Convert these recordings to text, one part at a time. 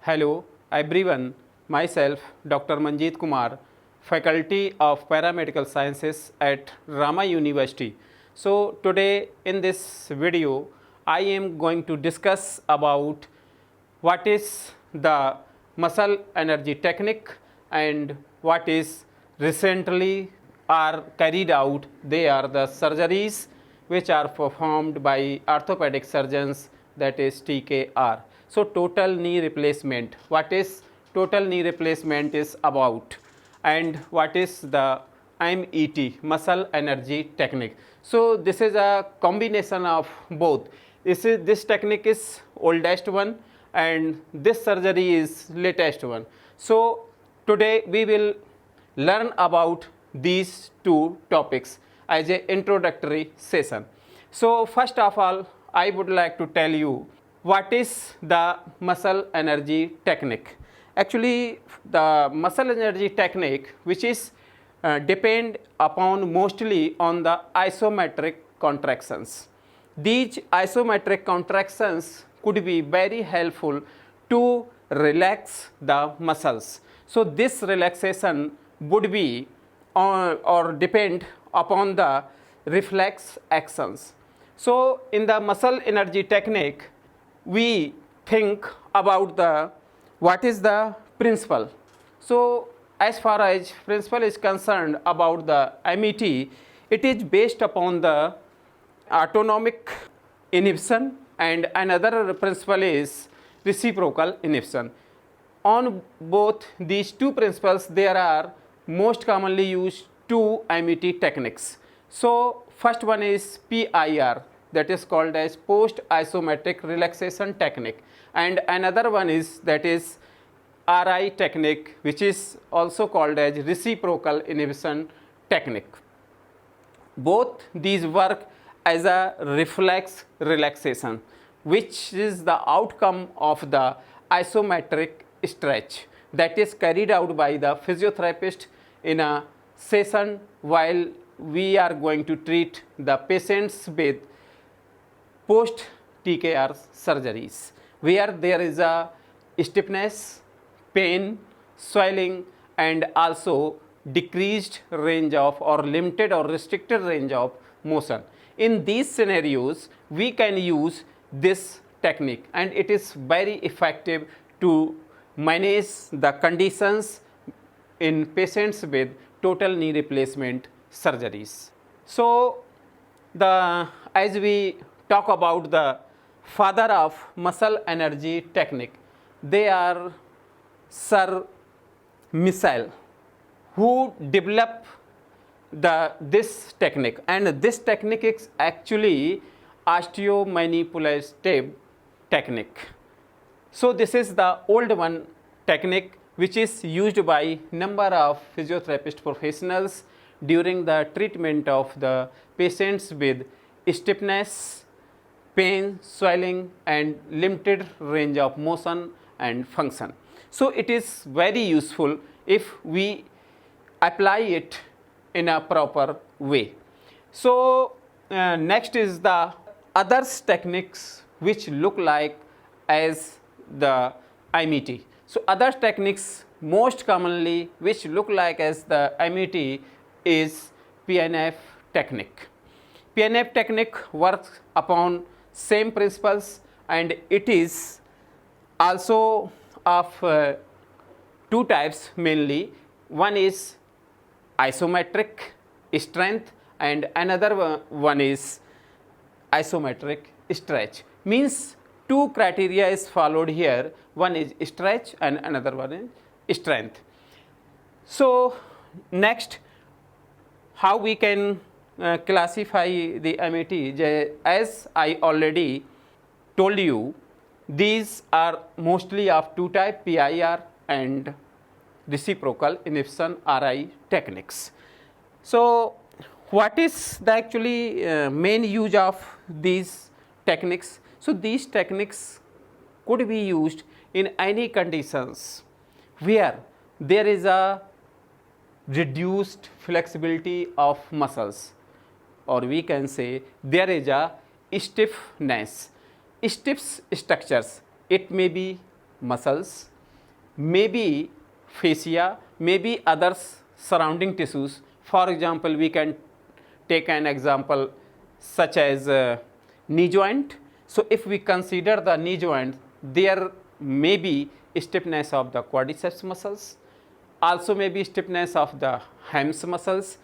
Hello everyone, myself Dr. Manjeet Kumar, Faculty of Paramedical Sciences at Rama University. So today in this video I am going to discuss about what is the muscle energy technique and what is recently are carried out. They are the surgeries which are performed by orthopedic surgeons, that is TKR. So total knee replacement, what is total knee replacement is about, and what is the MET, muscle energy technique. So this is a combination of both. This technique is oldest one and this surgery is latest one. So today we will learn about these two topics as an introductory session. So first of all, I would like to tell you what is the muscle energy technique. Actually, the muscle energy technique, which is depend upon mostly on the isometric contractions. These isometric contractions could be very helpful to relax the muscles. So this relaxation would be or depend upon the reflex actions. So in the muscle energy technique, we think about the what is the principle. So as far as principle is concerned about the MET, it is based upon the autonomic inhibition, and another principle is reciprocal inhibition. On both these two principles, there are most commonly used two MET techniques. So first one is PIR, that is called as post isometric relaxation technique, and another one is that is RI technique, which is also called as reciprocal inhibition technique. Both these work as a reflex relaxation, which is the outcome of the isometric stretch that is carried out by the physiotherapist in a session while we are going to treat the patients with post TKR surgeries, where there is a stiffness, pain, swelling, and also decreased range of or limited or restricted range of motion. In these scenarios, we can use this technique, and it is very effective to manage the conditions in patients with total knee replacement surgeries. So as we talk about the father of muscle energy technique, they are Sir Michel, who developed this technique, and this technique is actually osteomanipulative technique. So this is the old one technique which is used by number of physiotherapist professionals during the treatment of the patients with stiffness, pain, swelling, and limited range of motion and function. So it is very useful if we apply it in a proper way. So next is the others techniques which look like as the MET. So other techniques most commonly which look like as the MET is PNF technique. PNF technique works upon same principles, and it is also of two types mainly. One is isometric strength and another one is isometric stretch. Means two criteria is followed here, one is stretch and another one is strength. So next, how we can classify the MET, as I already told you, these are mostly of two types, PIR and reciprocal inhibition RI techniques. So what is the actually main use of these techniques? So these techniques could be used in any conditions where there is a reduced flexibility of muscles, or we can say there is a stiffness, stiff structures. It may be muscles, maybe fascia, maybe other surrounding tissues. For example, we can take an example such as knee joint. So if we consider the knee joint, there may be stiffness of the quadriceps muscles, also may be stiffness of the hams muscles,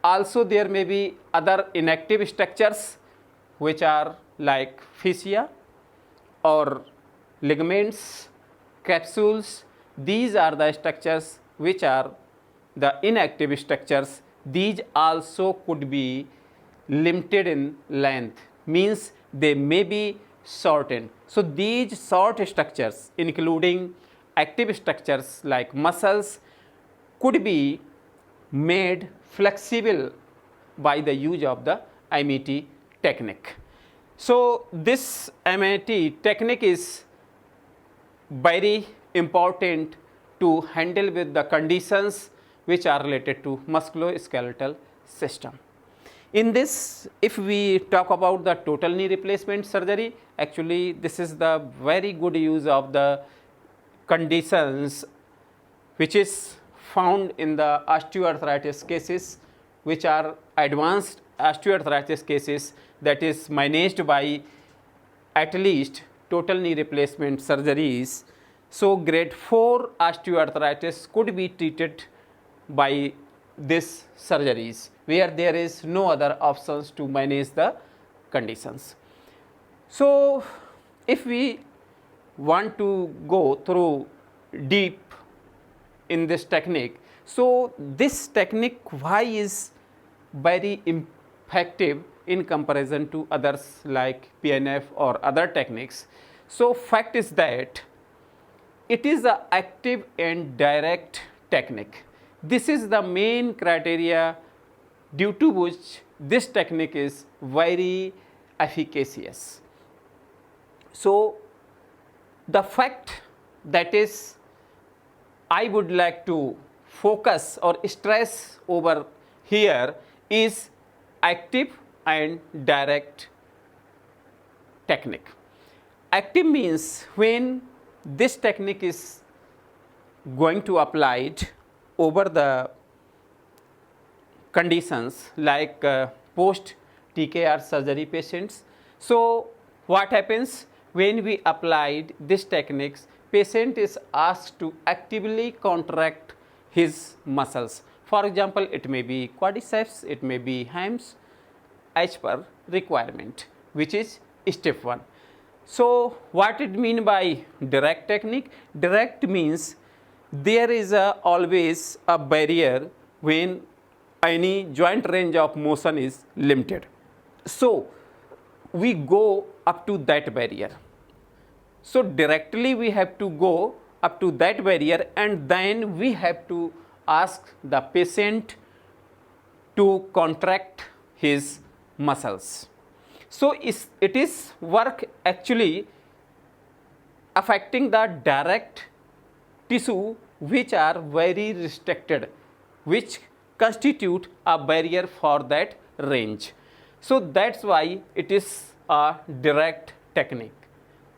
also there may be other inactive structures which are like fascia or ligaments, capsules. These are the structures which are the inactive structures. These also could be limited in length, means they may be shortened. So these short structures, including active structures like muscles, could be made flexible by the use of the MET technique. So this MET technique is very important to handle with the conditions which are related to musculoskeletal system. In this, if we talk about the total knee replacement surgery, actually this is the very good use of the conditions which is found in the osteoarthritis cases, which are advanced osteoarthritis cases, that is managed by at least total knee replacement surgeries. So grade 4 osteoarthritis could be treated by these surgeries, where there is no other options to manage the conditions. So if we want to go through deep in this technique, so this technique why is very effective in comparison to others like PNF or other techniques. So fact is that it is an active and direct technique. This is the main criteria due to which this technique is very efficacious. So the fact that is I would like to focus or stress over here is active and direct technique. Active means when this technique is going to applied over the conditions like post TKR surgery patients. So what happens when we applied this techniques, patient is asked to actively contract his muscles. For example, it may be quadriceps, it may be hams, as per requirement, which is step 1. So what it mean by direct technique? Direct means there is always a barrier when any joint range of motion is limited. So we go up to that barrier. So directly we have to go up to that barrier, and then we have to ask the patient to contract his muscles. So it is work actually affecting the direct tissue which are very restricted, which constitute a barrier for that range. So that's why it is a direct technique.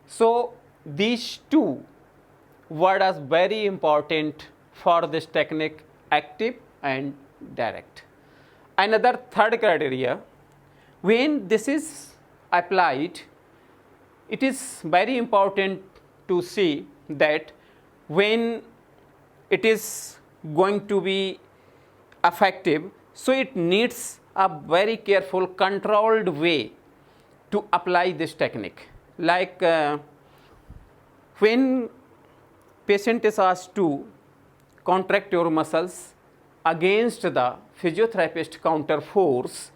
So these two words are very important for this technique, active and direct. Another third criteria, when this is applied, it is very important to see that when it is going to be effective, so it needs a very careful controlled way to apply this technique. Like when patient is asked to contract your muscles against the physiotherapist counter force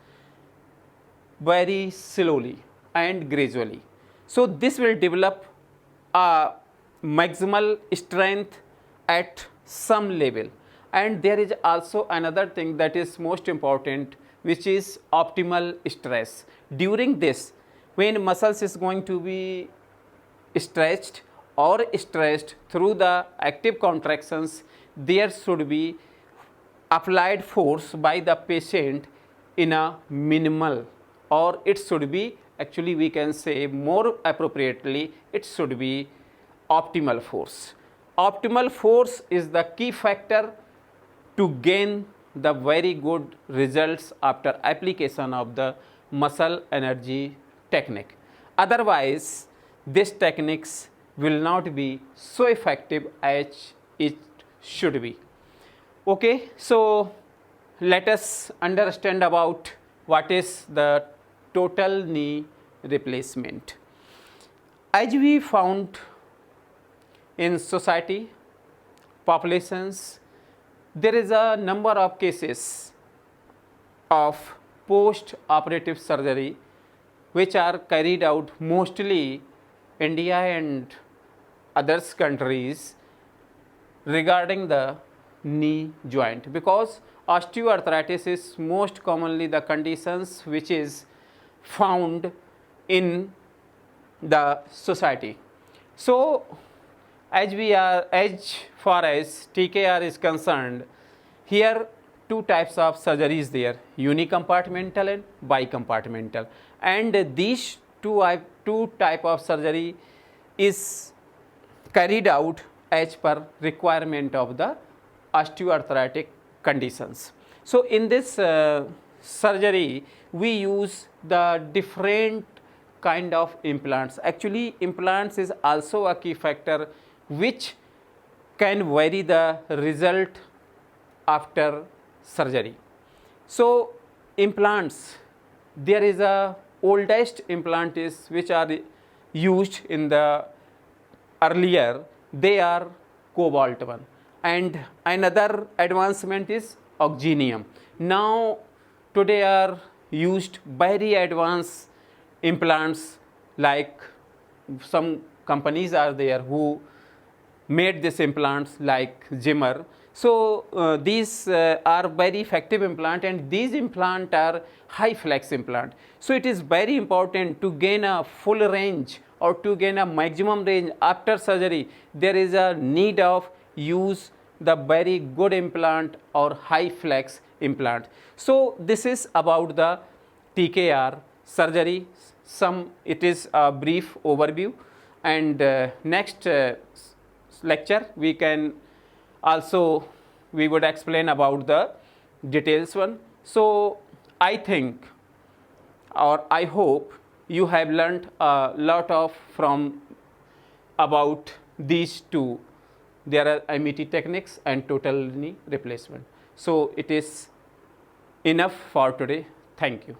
very slowly and gradually. So this will develop a maximal strength at some level. And there is also another thing that is most important, which is optimal stress. During this, when muscles is going to be stretched or stressed through the active contractions, there should be applied force by the patient in a minimal, or it should be, actually we can say more appropriately, it should be optimal force. optimal force is the key factor to gain the very good results after application of the muscle energy technique. Otherwise, these techniques will not be so effective as it should be. Okay, so let us understand about what is the total knee replacement. As we found in society, populations, there is a number of cases of post-operative surgery which are carried out mostly India and others countries regarding the knee joint, because osteoarthritis is most commonly the conditions which is found in the society. So as far as TKR is concerned, here two types of surgeries there, unicompartmental and bicompartmental, and these two type of surgery is carried out as per requirement of the osteoarthritic conditions. So in this surgery we use the different kind of implants. Actually, implants is also a key factor which can vary the result after surgery. So implants, there is a oldest implant is which are used in the earlier, they are cobalt one, and another advancement is oxynium. Now today are used very advanced implants, like some companies are there who made these implants like Zimmer. So these are very effective implant, and these implant are high flex implant. So it is very important to gain a full range or to gain a maximum range after surgery. There is a need of use the very good implant or high flex implant. So this is about the TKR surgery. It is a brief overview, and next lecture we would explain about the details one. So I think, or I hope, you have learned a lot of from about these two. There are MET techniques and total knee replacement. So it is enough for today. Thank you.